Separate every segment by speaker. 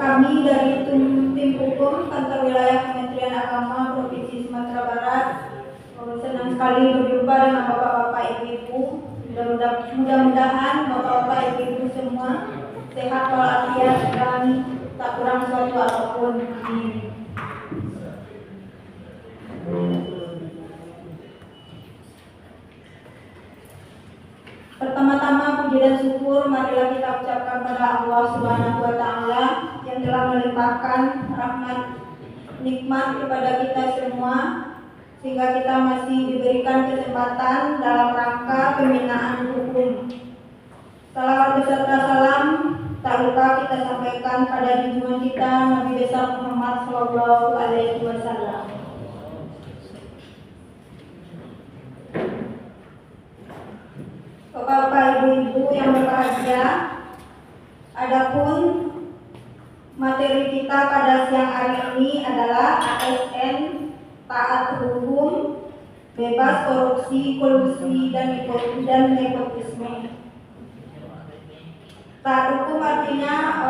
Speaker 1: kami dari tim hukum kantor wilayah Kementerian Agama Provinsi Sumatera Barat senang sekali berjumpa dengan bapak-bapak ibu-ibu. Mudah-mudahan bapak-bapak ibu-ibu semua sehat walafiat dan tak kurang suatu apapun. Amin. Pertama-tama puji dan syukur marilah kita ucapkan pada Allah Subhanahu wa taala yang telah melimpahkan rahmat nikmat kepada kita semua sehingga kita masih diberikan kesempatan dalam rangka pembinaan hukum. Salawat beserta salam tak lupa kita sampaikan pada junjungan kita Nabi besar Muhammad Shallallahu Alaihi Wasallam. Bapak ibu-ibu yang berbahagia, adapun materi kita pada siang hari ini adalah ASN taat hukum, bebas korupsi, kolusi dan nepotisme. Taat hukum artinya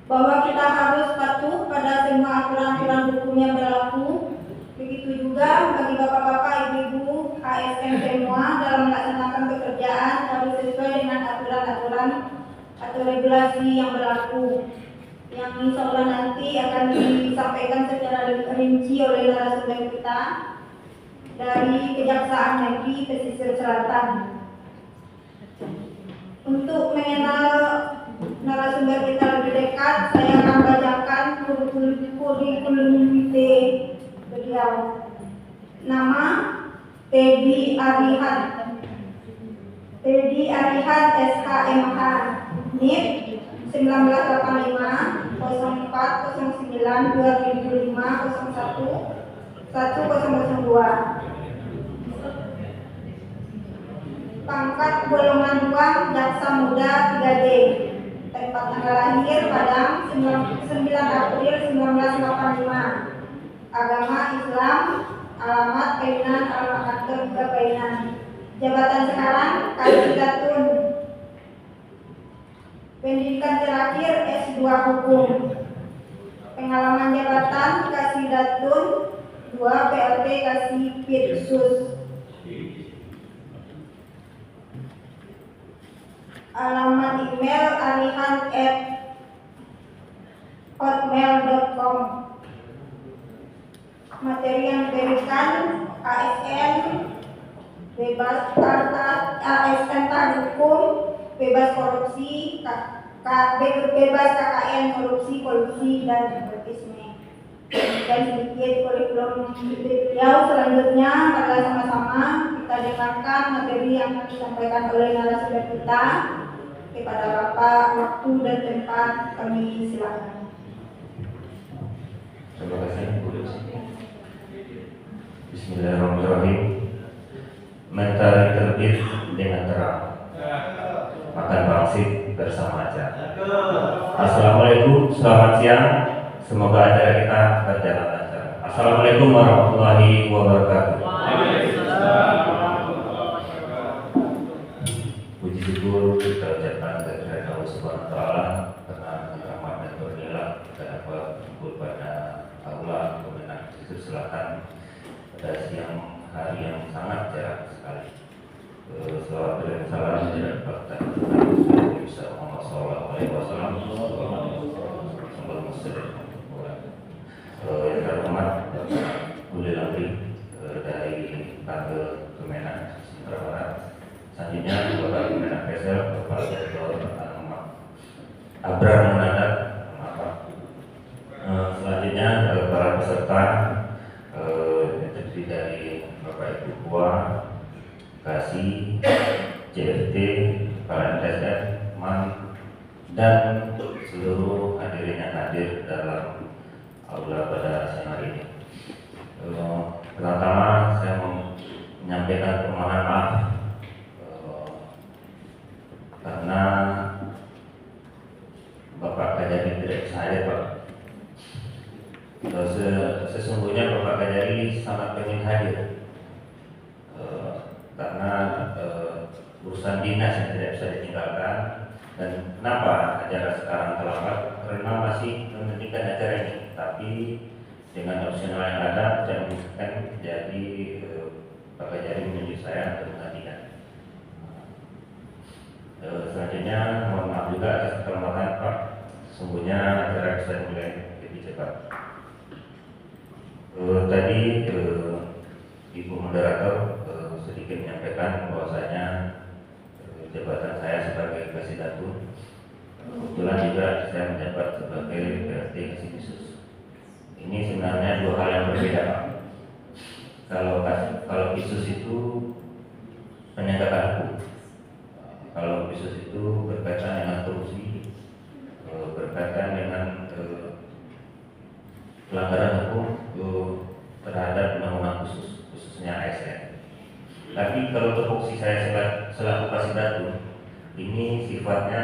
Speaker 1: bahwa kita harus patuh pada semua aturan-aturan hukum yang berlaku. Begitu juga bagi bapak-bapak, ibu-ibu, ASN semua dalam melaksanakan pekerjaan harus sesuai dengan aturan-aturan atau regulasi yang berlaku, yang insya Allah nanti akan disampaikan secara rinci oleh narasumber kita dari Kejaksaan Negeri Pesisir Selatan. Untuk mengenal narasumber kita lebih dekat, saya akan bacakan kurikulum vitae beliau. Nama Teddy Arihan, SHMH, NIP 1985 04 09 2005 01 1002. Pangkat golongan 2 Jaksa Muda 3D. Tempat tanggal lahir Padang 9 April 1985. Agama Islam, alamat Painan, alamat kantor juga Painan. Jabatan sekarang Kasidatun. Pendidikan terakhir S2 Hukum. Pengalaman jabatan Kasidatun 2 PLT Kasipitsus. Alamat email arihan@hotmail.com. Materi yang diberikan ASN bebas ASN taat hukum, bebas korupsi, bebas KKN korupsi dan nepotisme. Dan sedikit kurikulum beliau. Selanjutnya pada sama-sama kita dengarkan materi yang disampaikan oleh narasumber kita. Kepada Bapak, waktu dan tempat kami silakan.
Speaker 2: Terima kasih. Bismillahirrahmanirrahim. Mentari terbit dengan terang, makan pangsit bersama aja. Assalamualaikum, selamat siang. Semoga acara kita berjalan lancar. Assalamualaikum warahmatullahi wabarakatuh. Puji syukur kita ucapkan kepada Allah Subhanahu wa taala karena rahmat dan berlilah kita dapat berkumpul pada aula Kemenang Pesisir Selatan pada siang hari yang sangat cerah sekali. Selawat dan salam dan berkat Nabi Muhammad SAW. Yang terhormat Uli Lamri dari Kantor Kemenang Sumatera Barat. Selanjutnya Bapak Kemenang Pesel, Bapak Direktur Abrar Munadar. Selanjutnya para peserta yang terdiri dari Bapak Ibu Ketua, Kasih, CFT, para MTSN, MAN, dan seluruh hadirin yang hadir dalam aula pada siang hari ini. Pertama saya menyampaikan permohonan maaf karena Bapak Kajari tidak bisa hadir, Pak. Sesungguhnya Bapak Kajari sangat ingin hadir karena urusan dinas yang tidak bisa ditinggalkan Dan kenapa acara sekarang terlambat? Karena masih menghentikan acara ini, tapi dengan opsional yang ada tidak memungkinkan, jadi Pak Kajari menunjuk saya untuk menggantikan. Selanjutnya mohon maaf juga atas keterlambatan Pak, sesungguhnya acara bisa dimulai lebih cepat. Tadi Ibu Moderator sedikit menyampaikan bahwasanya jabatan saya sebagai Kasidatul, kebetulan juga saya menjabat sebagai PLT Kasidisus. Ini sebenarnya dua hal yang berbeda, Pak. Kalau Kisus itu penegakan hukum, kalau Kisus itu berkaitan dengan korupsi, berkaitan dengan pelanggaran hukum terhadap undang-undang khususnya ASN. Tapi kalau tupoksi saya selaku Kasidatul, ini sifatnya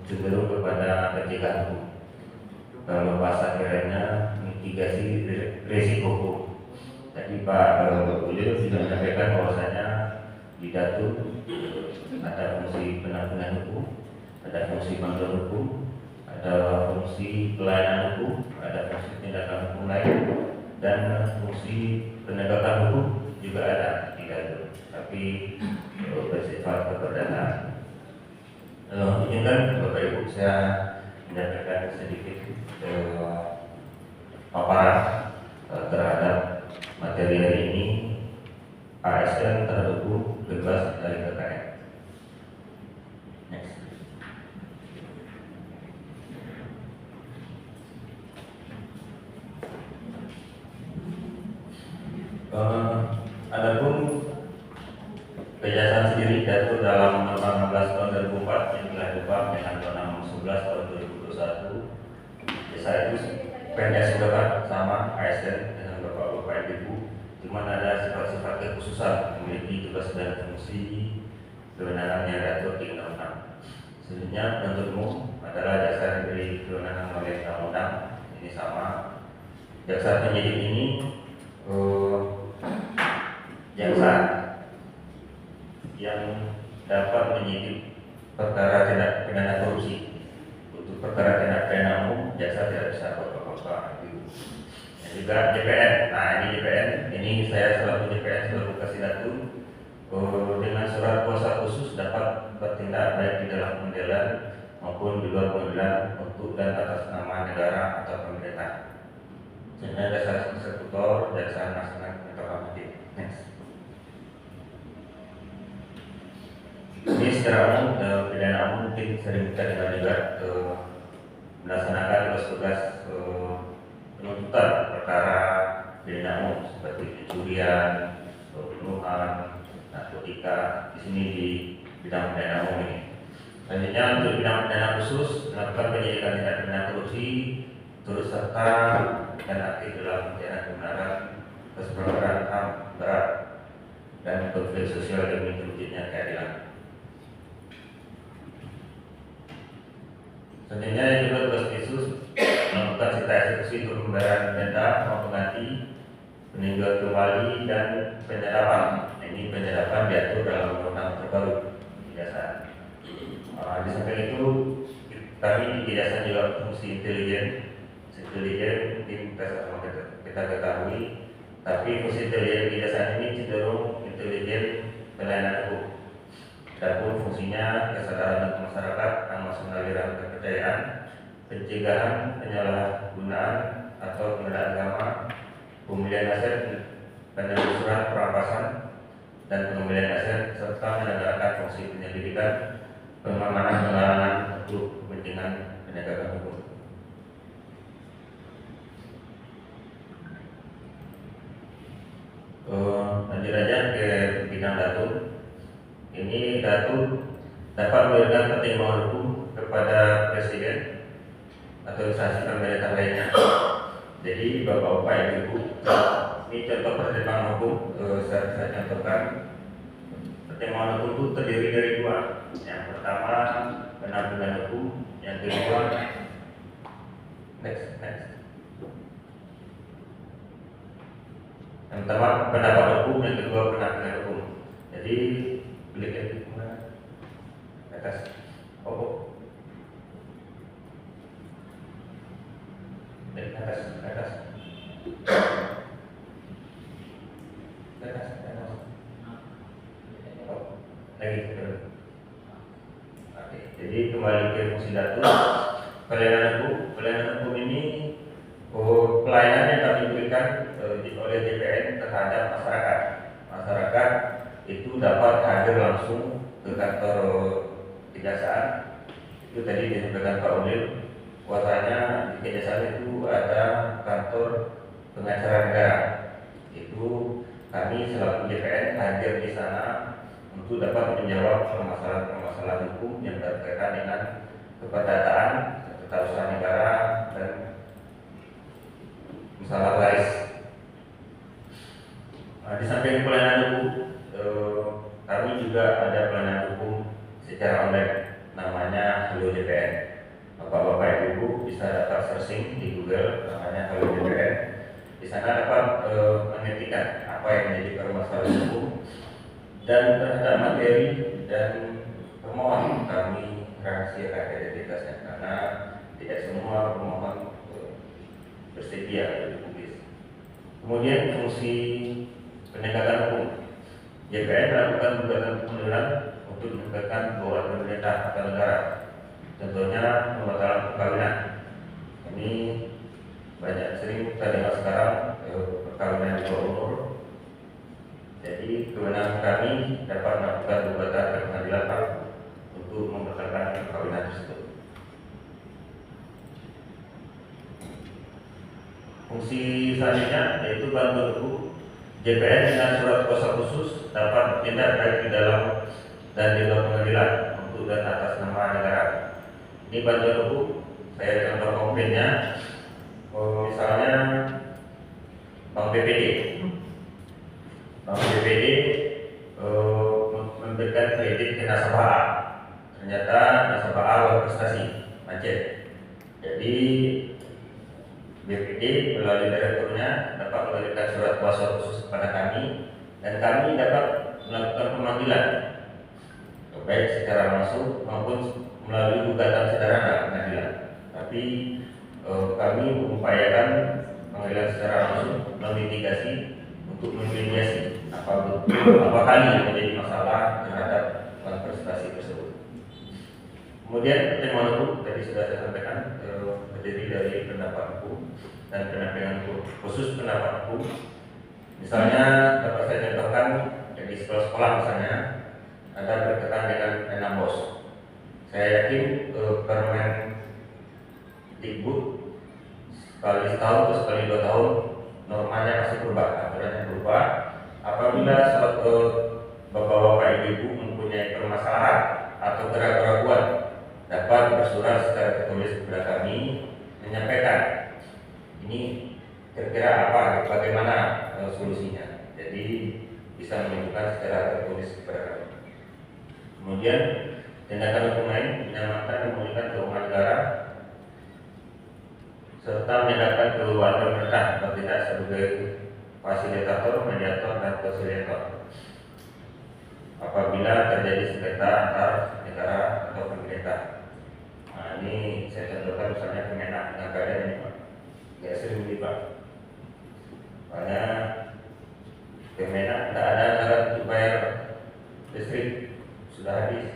Speaker 2: cenderung kepada pencegahan hukum. Kalau bahasa kerennya mitigasi risiko hukum. Tadi Pak beliau sudah menyampaikan bahwasanya di Datul ada fungsi penanggulangan hukum, ada fungsi kontrol hukum, ada fungsi pelayanan hukum, ada fungsi tindakan hukum lain, dan fungsi penegakan hukum juga ada di Datul. Tapi bersifat keperdataan. Izinkan Bapak Ibu saya menyampaikan sedikit paparan terhadap materi hari ini, ASN terhadap hukum bebas dari KKN. Next. Adapun Kejaksaan sendiri diatur dalam Undang-Undang 16 tahun 2004 yang telah diubah dengan Undang-Undang 11 tahun 2021. Desa itu PNS juga kan sama ASN dengan bapak-bapak ibu, cuma ada sifat-sifat kekhususan, memiliki tugas dan fungsi kewenangan yang diatur di undang-undang. Selanjutnya penuntut umum adalah jaksa dari kewenangan oleh undang-undang, ini sama. Jaksa penyidik ini jaksa yang dapat menyidik perkara tindak pidana korupsi. Untuk perkara tindak pidana umum, jaksa tidak bisa bapak-bapak ibu. Dan juga JPN. Nah ini JPN, ini saya selaku JPN selaku Kasidatul dengan surat kuasa khusus dapat bertindak baik di dalam pengadilan maupun di luar pengadilan untuk dan atas nama negara atau pemerintah. Sebenarnya jaksa eksekutor, jaksa nasional terhormat. Next. Ini secara umum pidana umum mungkin sering kita dengar juga melaksanakan tugas-tugas penuntutan perkara pidana umum seperti pencurian, pembunuhan, narkotika. Di sini di bidang pidana umum ini. Selanjutnya untuk bidang pidana khusus melakukan penyidikan tindak pidana korupsi, turut serta dan aktif dalam pencarian kebenaran, kesetaraan HAM berat, dan konflik sosial demi terwujudnya keadilan. Selanjutnya yang juga tugas khusus melakukan cita eksekusi untuk pembayaran denda maupun ganti, peninjauan kembali, dan penyadapan. Ini penyadapan diatur dalam undang-undang terbaru kejaksaan. Di samping itu kami di kejaksaan juga fungsi intelijen mungkin kita ketahui, tapi fungsi intelijen kejaksaan ini cenderung intelijen pelayanan hukum. Adapun fungsinya kesadaran masyarakat termasuk aliran kepercayaan, pencegahan penyalahgunaan atau penodaan agama, pembelian aset, penelusuran perampasan, dan pengembalian aset, serta menegakkan fungsi penyelidikan, pengamanan pengalaman untuk kepentingan penegakan hukum. Lanjut aja ke bidang Datul. Ini Datul dapat memberikan pertimbangan hukum kepada Presiden atau instansi pemerintah lainnya. Jadi bapak-bapak ibu, ini contoh pertimbangan hukum saya contohkan. Pertimbangan hukum itu terdiri dari dua. Yang pertama penampilan hukum, yang kedua next. Yang pertama pendapat hukum, yang kedua penampilan hukum. Jadi klik atas Dari atas, ke atas, ke atas, ke atas. Oh, lagi terus. Oke, jadi kembali ke fungsi datu. Pelayanan hukum ini pelayanan yang kami berikan oleh JPN terhadap masyarakat. Masyarakat itu dapat hadir langsung ke kantor kejaksaan. Itu tadi disampaikan Pak Ulil, bahwasanya di kejaksaan itu ada kantor pengacara negara. Itu kami selaku JPN hadir di sana untuk dapat menjawab permasalahan hukum yang berkaitan dengan keperdataan, tata usaha negara, dan masalah waris. Di samping pelayanan hukum, kami juga ada pelayanan hukum secara online, namanya Halo JPN. Bapak-bapak ibu bisa dapat searching di Google, namanya Halo JPN. Di sana dapat mengetikkan apa yang menjadi permasalahan hukum dan terhadap materi dan permohonan kami rahasiakan identitasnya karena tidak semua pemohon bersedia dipublis. Kemudian fungsi penegakan hukum, JPN melakukan gugatan pengadilan untuk menegakkan bahwa pemerintah atau negara, contohnya pembatalan perkawinan. Ini banyak sering kita dengar sekarang perkawinan di bawah umur. Jadi kewenangan kami dapat melakukan gugatan ke pengadilan untuk membatalkan perkawinan tersebut. Fungsi selanjutnya yaitu bantuan hukum. JPN dengan surat kuasa khusus dapat bertindak baik di dalam dan di luar pengadilan untuk dan atas nama negara. Ini bantuan hukum, saya contoh konkretnya, misalnya Bank BPD. Bank BPD memberikan kredit ke nasabah A. Ternyata nasabah A berprestasi macet. Jadi BPD melalui direkturnya dapat memberikan surat kuasa khusus kepada kami dan kami dapat melakukan pemanggilan baik secara langsung maupun melalui gugatan sederhana pengadilan. Tapi kami mengupayakan pengadilan secara langsung memitigasi untuk memediasi apa kali yang menjadi masalah terhadap prestasi tersebut. Kemudian pertimbangan hukum tadi sudah saya sampaikan terdiri dari pendapat hukum dan pendampingan hukum, khusus pendapat hukum. Misalnya dapat saya contohkan di sekolah-sekolah misalnya ada berkaitan dengan Enambos. Saya yakin Permen Dikbud sekali setahun atau sekali 2 tahun normanya pasti berubah, aturannya berubah. Apabila suatu bapak-bapak ibu mempunyai permasalahan atau keraguan dapat bersurat secara tertulis kepada kami menyampaikan ini kira-kira apa, bagaimana solusinya. Jadi bisa menunjukkan secara tertulis kepada kami. Kemudian tindakan hukum lain menyamarkan dan memulihkan keuangan negara serta menegakkan keluarga pemerintah bertindak sebagai fasilitator, mediator, dan fasilitator apabila terjadi sengketa antar negara atau pemerintah. Nah, ini saya contohkan misalnya Kemenak dengan keadaan ini Pak, nggak sering Pak. Karena Kemenak tidak ada syarat untuk bayar listrik, sudah habis.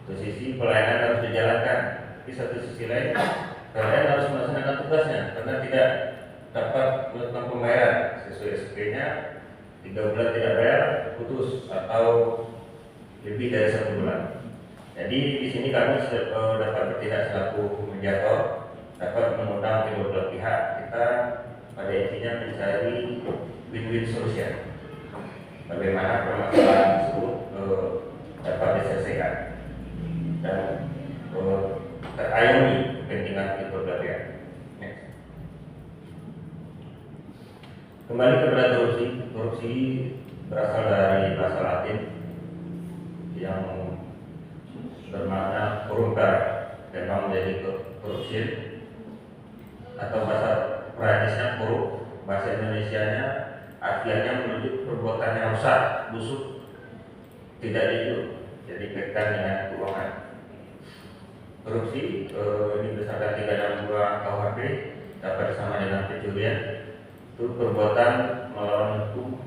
Speaker 2: Satu sisi pelayanan harus dijalankan, di satu sisi lain PLN harus melaksanakan tugasnya karena tidak dapat melakukan pembayaran sesuai SOP-nya. 3 bulan tidak bayar, putus atau lebih dari 1 bulan. Jadi di sini kami dapat bertindak selaku mediator, dapat mengundang kedua belah pihak. Kita pada intinya mencari win-win solution. Bagaimana permasalahan tersebut dapat diselesaikan dan terayomi kepentingan kedua belah pihak. Kembali kepada korupsi. Korupsi berasal dari bahasa Latin yang bermakna koruptor dan menjadi korupsi atau bahasa Perancisnya korup, bahasa Indonesianya artinya menuju perbuatan yang rusak, busuk, tidak jujur, jadi kaitan dengan keuangan. Korupsi ini berdasarkan 362 KUHP dapat sama dengan pencurian itu perbuatan melawan hukum,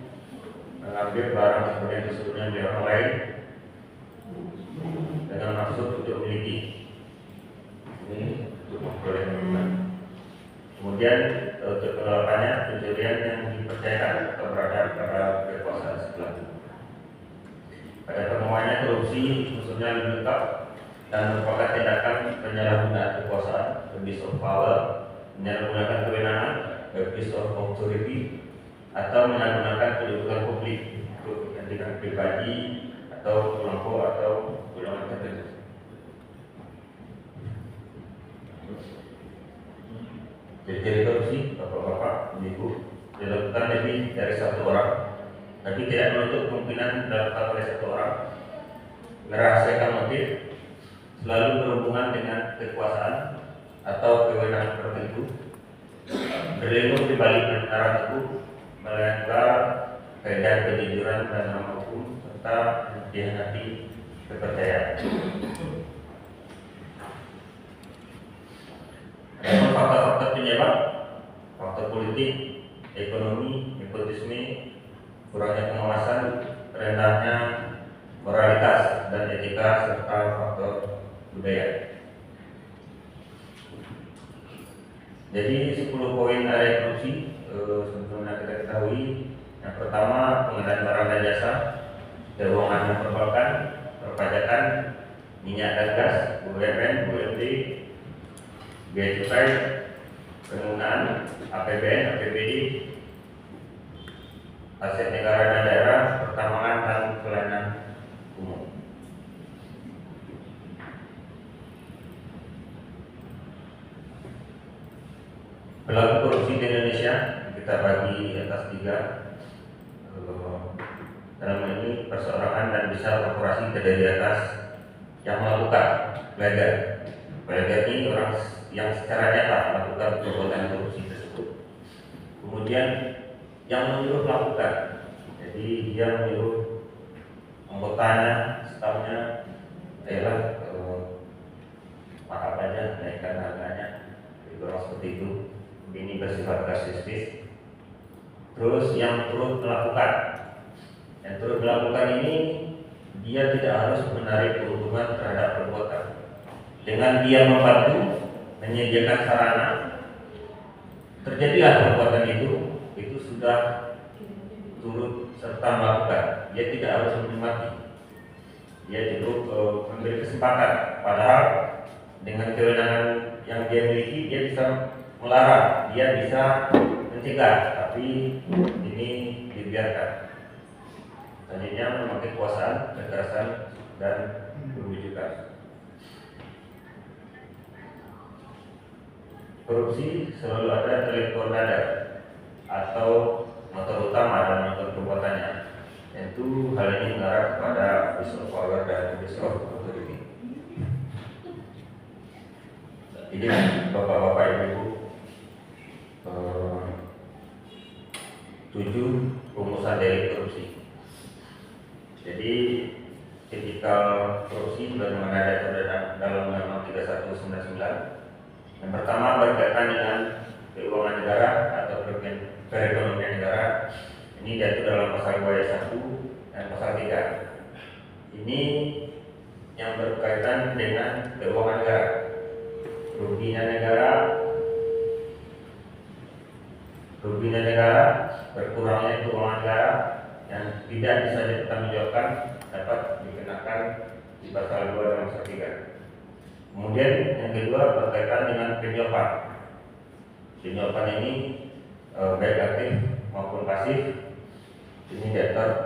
Speaker 2: mengambil barang sebenarnya tersebutnya dari orang lain dengan maksud untuk memiliki. Ini untuk memperoleh keuntungan. Kemudian untuk penerapannya pencurian yang dipercayakan atau berada pada kekuasaan sebelah. Pada pertemuannya korupsi maksudnya lebih lengkap dan merupakan tindakan penyalahgunaan kekuasaan, abuse of power, menyalahgunakan kewenangan, abuse of authority, atau menyalahgunakan kedudukan publik untuk kepentingan pribadi atau kelompok atau golongan tertentu. Jadi korupsi, bapak-bapak, ibu, dilakukan lebih dari satu orang, tapi tidak menutup kemungkinan dilakukan oleh satu orang. Merahasiakan motif, selalu berhubungan dengan kekuasaan atau kewenangan tertentu, berlindung di balik kebenaran hukum, melanggar kaidah kejujuran dan norma hukum, serta mengkhianati kepercayaan. Ada faktor-faktor penyebab, faktor politik, ekonomi, nepotisme, kurangnya pengawasan, rendahnya moralitas dan etika, serta faktor budaya. Jadi 10 poin area korupsi sebelumnya kita ketahui. Yang pertama, pengadaan barang dan jasa, keuangan dan perbankan, perpajakan, minyak dan gas, BUMN, BUMD, biaya cukai, penggunaan APBN, APBD, aset negara dan daerah, pertambangan dan pelayanan umum. Pelaku korupsi di Indonesia kita bagi atas 3. Dalam ini perseorangan dan besar korporasi terdiri atas yang melakukan pelajar. Pelajar ini orang yang secara nyata melakukan perbuatan korupsi tersebut. Kemudian yang menyuruh melakukan, jadi dia menyuruh anggotanya, stafnya, ayolah maaf aja naikkan harganya, itu orang seperti itu. Ini bersifat kasistis. Terus yang turut melakukan ini dia tidak harus menarik keuntungan terhadap perbuatan. Dengan dia membantu menyediakan sarana, terjadilah perbuatan itu sudah turut serta melakukan. Dia tidak harus menikmati. Dia cukup memberi kesempatan. Padahal dengan kewenangan yang dia miliki, dia bisa melarang, dia bisa mencegah, tapi ini dibiarkan. Selanjutnya memakai kekuasaan, kekerasan, dan perbujukan. Korupsi selalu ada telepon dadar atau motor utama dalam melakukan perbuatannya. Tentu hal ini mengarah kepada abuse of power dan abuse of authority. Jadi bapak-bapak ibu, 7 rumusan dari korupsi. Jadi tipikal korupsi bagaimana ada dalam Undang-Undang 3199. Yang pertama berkaitan dengan keuangan negara atau perekonomian negara. Ini diatur dalam pasal 2 ayat 1 dan pasal 3. Ini yang berkaitan dengan keuangan negara. Ruginya negara, berkurangnya keuangan negara yang tidak bisa dipertanggungjawabkan dapat dikenakan di pasal 2 dan pasal 3. Kemudian yang kedua berkaitan dengan penyuapan. Penyuapan ini baik aktif maupun pasif. Ini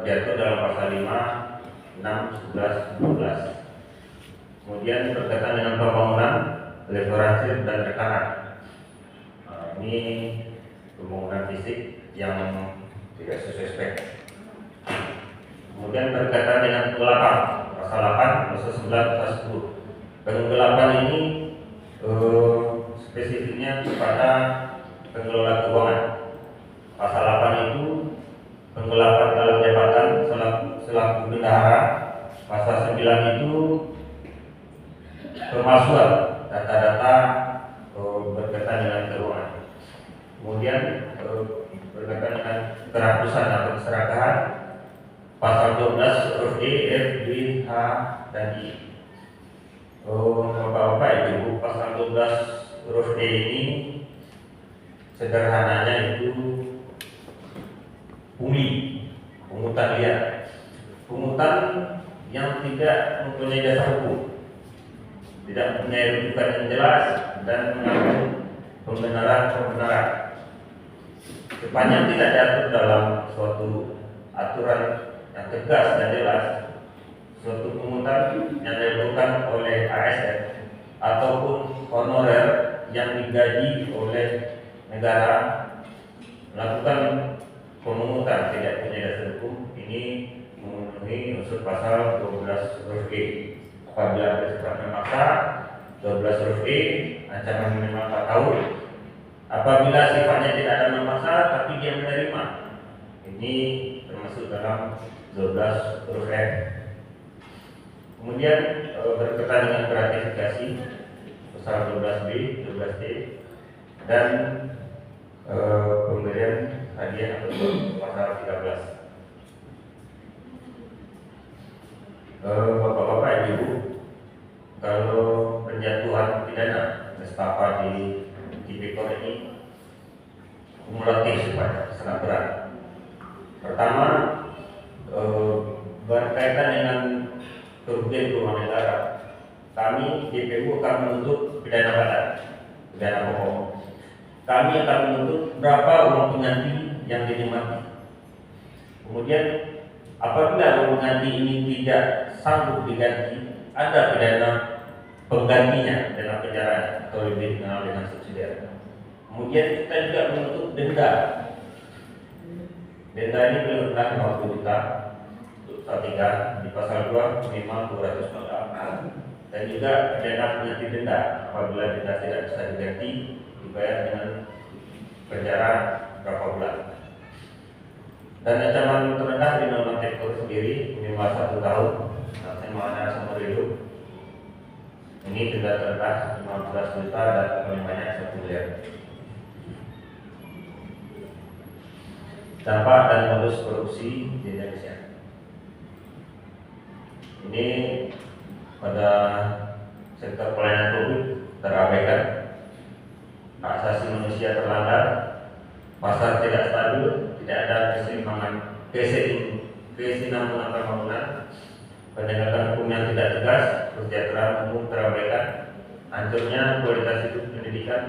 Speaker 2: diatur dalam pasal 5, 6, 11, 12. Kemudian berkaitan dengan pembangunan, leverage dan rekanan. Ini pembangunan fisik yang tidak sesuai spek. Kemudian berkaitan dengan penggelapan, pasal 8, pasal 11, pasal 10. Penggelapan ini spesifiknya kepada pengelola keuangan. Pasal 8 itu penggelapan dalam jabatan selaku bendahara. Pasal 9 itu pemalsuan data-data berkaitan dengan keuangan. ini sederhananya itu pungutan liar, pungutan yang tidak mempunyai dasar hukum, tidak mempunyai rujukan yang jelas dan mengandung pembenaran. Sepanjang tidak diatur dalam suatu aturan yang tegas dan jelas, suatu pungutan yang dilakukan oleh ASN ataupun honorer yang digaji oleh negara melakukan pemungutan tidak punya dasar hukum ini memenuhi unsur pasal 12 huruf E. Apabila bersifat memaksa, 12 huruf E ancaman minimal 4 tahun. Apabila sifatnya tidak ada memaksa tapi dia menerima, ini termasuk dalam 12 huruf F. Kemudian berkaitan dengan gratifikasi pasal 12B, 12D dan pemberian hadiah atau pasal 13. Bapak-bapak, ibu, kalau penjatuhan pidana nestapa di Tipikor ini kumulatif sifatnya, sangat berat. Pertama, berkaitan dengan kerugian keuangan negara, kami DPU akan menuntut pidana badan, pidana pokok. Kami akan menuntut berapa uang pengganti yang dinikmati. Kemudian apabila uang pengganti ini tidak sanggup diganti, ada pidana penggantinya dalam penjara atau lebih dikenal dengan subsidiar. Kemudian kita juga menuntut denda. Denda ini belum pernah 50 juta untuk Salatiga di pasal 2 minimal 200 juta. Dan juga denda pengganti denda apabila denda tidak bisa diganti dibayar dengan penjara berapa bulan. Dan ancaman terendah di Undang-Undang Tipikor sendiri minimal 1 tahun maksimalnya seumur hidup. Ini denda terendah 15 juta dan paling banyak 1 miliar. Dampak dan modus korupsi di Indonesia. Ini pada sektor pelayanan publik terabaikan, hak asasi manusia terlanggar, pasar tidak stabil, tidak ada kesinambungan pembangunan, penegakan hukum yang tidak tegas, kesejahteraan umum terabaikan, hancurnya kualitas hidup pendidikan,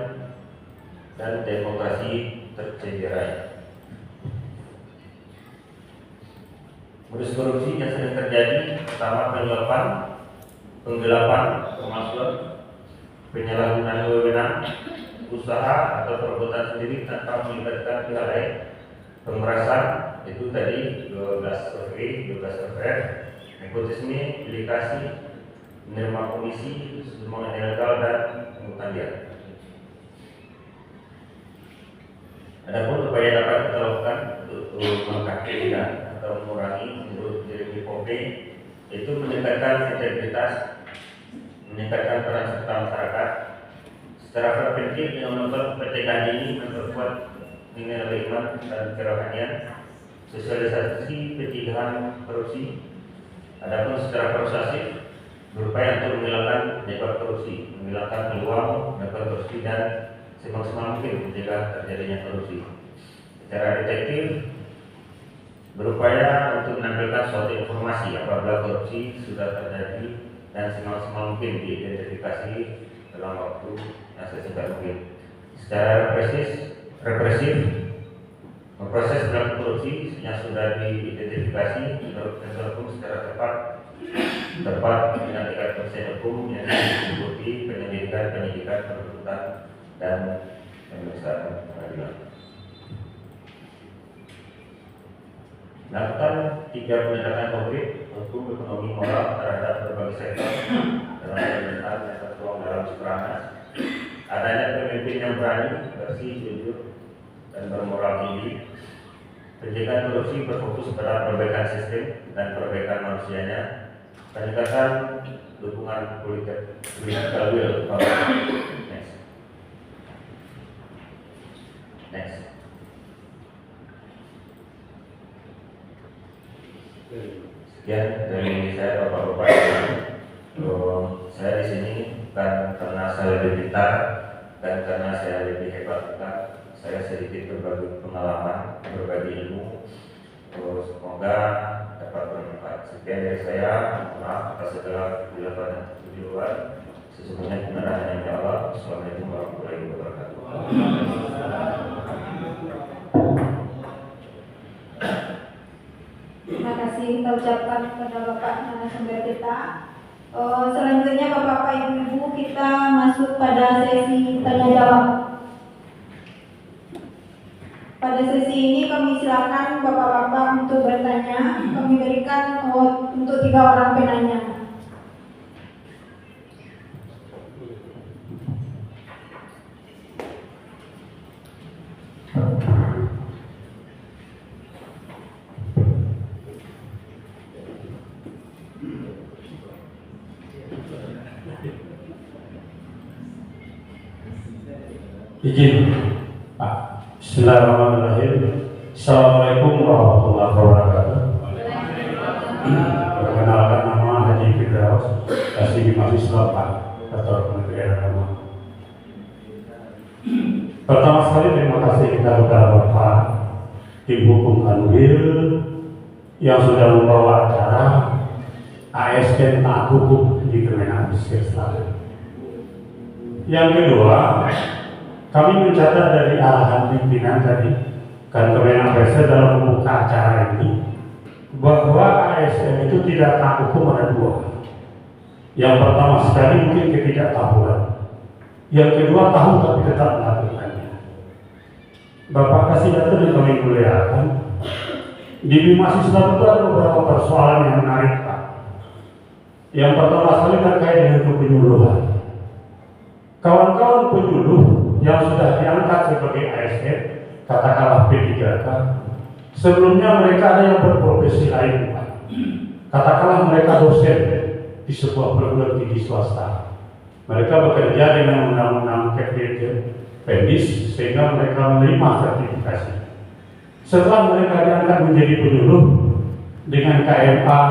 Speaker 2: dan demokrasi tercederai. Modus korupsi yang sering terjadi pertama penggelapan pemalsuan, penyalahgunaan wewenang, usaha atau perbuatan sendiri tanpa melibatkan pihak lain, pemerasan itu tadi 12 survei, 12 survei, nepotisme, delegasi, menerima komisi, sumbangan ilegal dan pungutan liar. Adapun upaya dapat kita lakukan untuk melengkapi atau mengurangi menurut Jeremy Pope itu meningkatkan integritas, meningkatkan peran serta masyarakat. Secara preventif dengan menonton pencegahan ini memperkuat nilai iman dan kerohanian, sosialisasi pencegahan korupsi. Adapun secara persuasif berupaya untuk menghilangkan penyebab korupsi, menghilangkan peluang melakukan korupsi dan semaksimal mungkin mencegah terjadinya korupsi. Secara detektif berupaya untuk menampilkan suatu informasi apabila korupsi sudah terjadi dan semaksimal mungkin diidentifikasi dalam waktu yang sesingkat mungkin. Secara represif memproses pelaku korupsi yang sudah diidentifikasi menurut sensor hukum secara tepat dengan tingkat persen hukum yang diikuti penyidikan, penuntutan dan pemeriksaan pengadilan. Lakukan 3 pendekatan konkret untuk ekonomi moral terhadap berbagai sektor dalam pemerintahan yang tertuang dalam Supranas. Adanya pemimpin yang berani, bersih, jujur, dan bermoral tinggi. Pencegahan korupsi berfokus pada perbaikan sistem dan perbaikan manusianya. Peningkatan dukungan political will. Next. Sekian dari saya, Bapak-bapak. Saya di sini bukan karena saya lebih pintar, dan karena saya lebih hebat, saya sedikit berbagi pengalaman, berbagi ilmu. Semoga dapat bermanfaat. Sekian dari saya. Maaf atas segala keliruan. Sesungguhnya kebenaran hanya milik Allah. Assalamualaikum warahmatullahi wabarakatuh.
Speaker 1: Terima kasih kita ucapkan kepada Bapak narasumber kita. Selanjutnya Bapak-Bapak Ibu-Ibu, kita masuk pada sesi tanya jawab. Pada sesi ini kami silakan Bapak-Bapak untuk bertanya. Kami berikan untuk 3 orang penanya.
Speaker 3: Izin, Pak. Bismillahirrahmanirrahim. Assalamualaikum warahmatullahi wabarakatuh. Perkenalkan nama Haji Firdaus, Kasih Mahasiswa Pak, Kantor Kementerian Agama. Pertama sekali terima kasih kita kepada Bapak Tim Hukum Kanwil yang sudah membawa acara ASN Taat Hukum di Kemenak Pesisir Selatan. Yang kedua, kami mencatat dari arahan pimpinan tadi kan Kemenak Pesisir dalam membuka acara ini bahwa ASN itu tidak taat hukum ada 2. Yang pertama sekali mungkin ketidaktahuan. Yang kedua tahu tapi tetap melakukannya. Bapak kasih data yang kami muliakan. Di Bimas Islam itu ada beberapa persoalan yang menarik, Pak. Yang pertama sekali terkait dengan kepenyuluhan. Kawan-kawan penyuluh yang sudah diangkat sebagai ASN, katakanlah P3K, sebelumnya mereka ada yang berprofesi lain, Pak. Katakanlah mereka dosen di sebuah perguruan tinggi swasta. Mereka bekerja dengan undang-undang Pendis sehingga mereka menerima sertifikasi. Setelah mereka diangkat menjadi penyuluh dengan KMA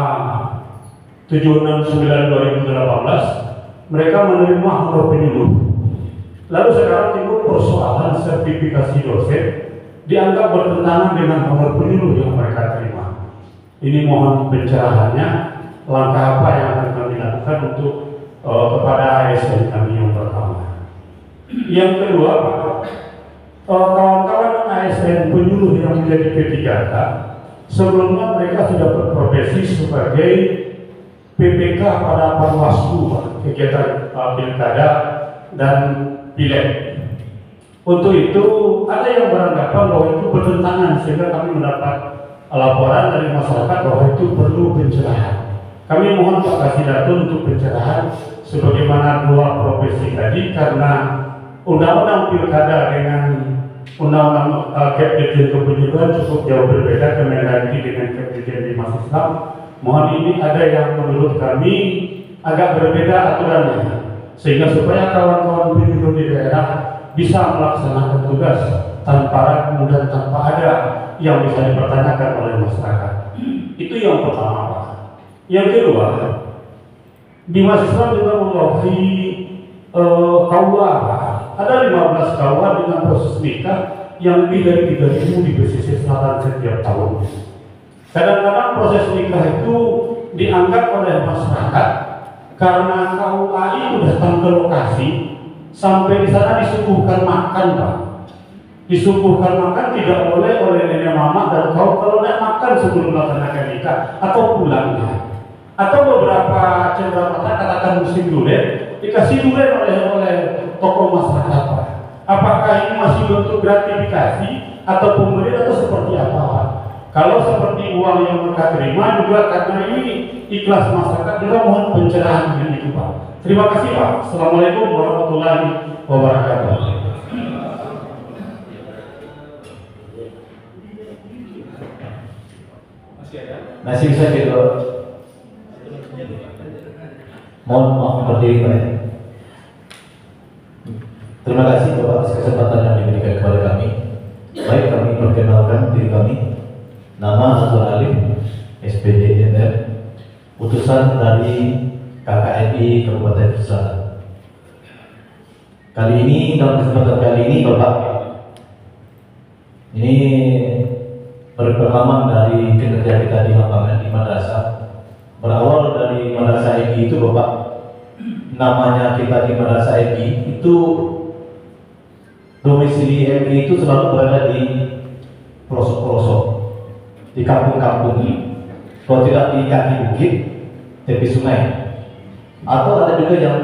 Speaker 3: 769/2018, mereka menerima honor penyuluh. Lalu sekarang timbul persoalan sertifikasi dosen dianggap bertentangan dengan honor penyuluh yang mereka terima. Ini mohon pencerahannya, langkah apa yang akan kami lakukan untuk kepada ASN kami yang pertama. Yang kedua, Pak, kawan-kawan ASN penyuluh yang menjadi P3K, sebelumnya mereka sudah berprofesi sebagai PPK pada Panwaslu, kegiatan pilkada dan pileg. Untuk itu ada yang beranggapan bahwa itu bertentangan, sehingga kami mendapat laporan dari masyarakat bahwa itu perlu pencerahan. Kami mohon Pak Kasidatun untuk pencerahan sebagaimana 2 profesi tadi, karena undang-undang pilkada dengan undang-undang Kepdirjen Kepenyuluhan cukup jauh berbeda, Kemendagri dengan Kepdirjen Bimas Islam. Mohon ini ada yang menurut kami agak berbeda aturannya, sehingga supaya kawan-kawan penyuluh di daerah bisa melaksanakan tugas tanpa ragu dan tanpa ada yang bisa dipertanyakan oleh masyarakat. Itu yang pertama, Pak. Yang kedua, Bimas Islam juga membawahi KUA, Pak. Ada 15 KUA dengan proses nikah yang lebih dari 3.000 di pesisir selatan setiap tahun. Kadang-kadang proses nikah itu dianggap oleh masyarakat karena KUA itu datang ke lokasi, sampai di sana disuguhkan makan, Pak. Disuguhkan makan tidak boleh oleh nenek mama dan kalau nak makan sebelum melaksanakan nikah atau pulangnya. Atau beberapa cenderamata katakan musim durian dikasih durian oleh tokoh masyarakat, Pak. Apakah ini masih bentuk gratifikasi atau pemberian atau seperti apa, Pak? Kalau seperti uang yang mereka terima juga karena ini ikhlas masyarakat, juga mohon pencerahan dengan itu, Pak. Terima kasih, Pak. Assalamualaikum warahmatullahi wabarakatuh.
Speaker 4: Masih bisa gitu. Mohon maaf berdiri, Pak. Terima kasih Bapak atas kesempatan yang diberikan kepada kami. Baik, kami perkenalkan diri kami. Nama Azwar Alim, SPD NR, utusan dari KKNI Kabupaten Selatan. Kali ini, dalam kesempatan kali ini Bapak, ini berpengalaman dari kinerja kita di lapangan di madrasah. Berawal dari madrasah EGI itu Bapak, namanya kita di madrasah EGI itu domisili EGI itu selalu berada di pelosok-pelosok, di kampung-kampung, kalau tidak di kaki bukit, tepi sungai, atau ada juga yang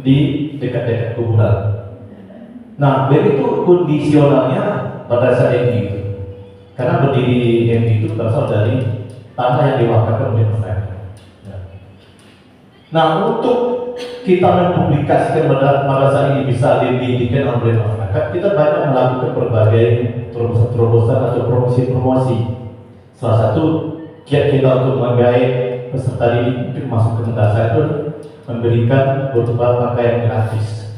Speaker 4: di dekat-dekat kuburan. Nah, begitu kondisionalnya madrasah EGI itu, karena berdiri EGI itu berasal dari tanah yang diwakafkan oleh masyarakat. Nah, untuk kita mempublikasikan madrasah ini bisa dididikan oleh masyarakat, kita banyak melakukan berbagai terobosan-terobosan atau promosi-promosi. Salah satu kiat kita untuk menggait peserta didik untuk masuk ke madrasah itu memberikan berupa pakaian gratis.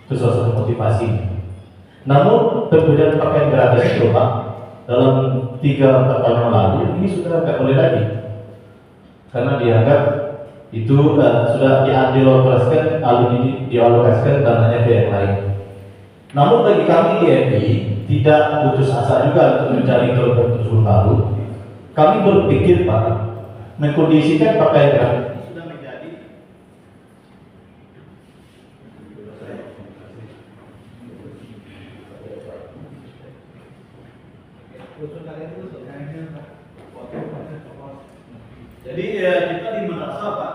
Speaker 4: Itu salah satu motivasi. Namun pemberian pakaian gratis itu Pak, dalam 3-4 tahun yang lalu ini sudah tidak boleh lagi, karena dianggap itu sudah dialokasikan, dialokasikan dananya ke yang lain. Namun bagi kami di FI tidak putus asa juga untuk mencari terobosan baru. Kami berpikir Pak, mengkondisikan pakaian gratis sudah menjadi
Speaker 5: jadi kita di madrasah Pak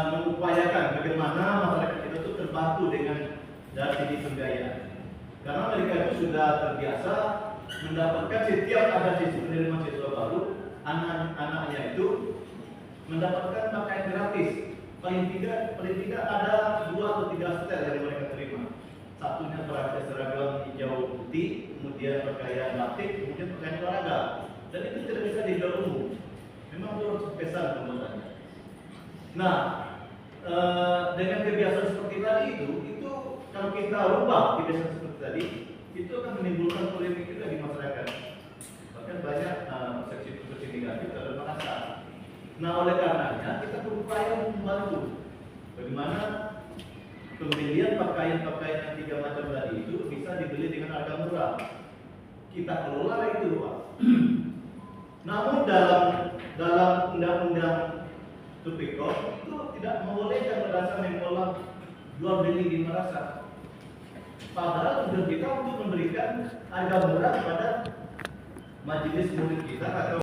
Speaker 5: mengupayakan bagaimana masyarakat kita itu terbantu dengan dari segi pembiayaan, karena mereka itu sudah terbiasa mendapatkan setiap ada siswa penerimaan siswa baru, anak-anaknya itu mendapatkan pakaian gratis. Paling tidak ada 2 atau 3 setel yang mereka terima. Satunya pakaian seragam hijau putih, kemudian pakaian batik, kemudian pakaian olahraga. Dan itu tidak bisa dijual umum. Memang itu harus pesan pembuatannya. Nah, dengan kebiasaan seperti tadi itu kalau kita rubah kebiasaan seperti tadi, itu akan menimbulkan polemik juga di masyarakat. Bahkan banyak persepsi negatif terhadap masyarakat. Nah, oleh karenanya kita berupaya membantu bagaimana pembelian pakaian-pakaian yang 3 macam tadi itu bisa dibeli dengan harga murah. Kita kelola itu, Pak. Namun dalam undang-undang Tipikor itu tidak membolehkan madrasah mengelola jual beli di madrasah. Padahal tujuan kita untuk memberikan harga murah kepada majelis murid kita atau